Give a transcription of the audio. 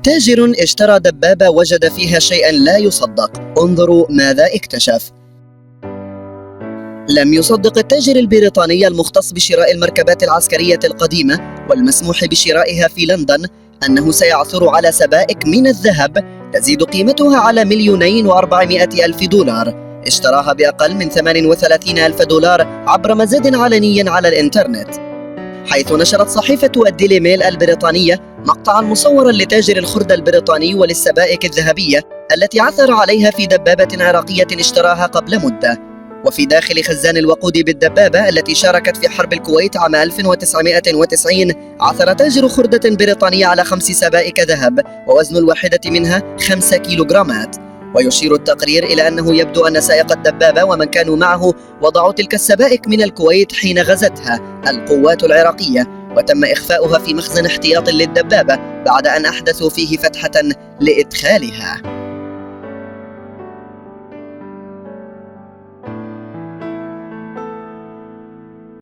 تاجر اشترى دبابة وجد فيها شيئا لا يصدق. انظروا ماذا اكتشف. لم يصدق التاجر البريطاني المختص بشراء المركبات العسكرية القديمة والمسموح بشرائها في لندن أنه سيعثر على سبائك من الذهب تزيد قيمتها على $2,400,000. اشتراها بأقل من $38,000 عبر مزاد علني على الإنترنت، حيث نشرت صحيفة الديلي ميل البريطانية مقطعا مصورا لتاجر الخردة البريطاني وللسبائك الذهبية التي عثر عليها في دبابة عراقية اشتراها قبل مدة. وفي داخل خزان الوقود بالدبابة التي شاركت في حرب الكويت عام 1990 عثر تاجر خردة بريطانية على 5 سبائك ذهب، ووزن الواحدة منها 5 كيلوغرامات. ويشير التقرير إلى أنه يبدو أن سائق الدبابة ومن كانوا معه وضعوا تلك السبائك من الكويت حين غزتها القوات العراقية، وتم إخفاؤها في مخزن احتياط للدبابة بعد أن أحدثوا فيه فتحة لإدخالها.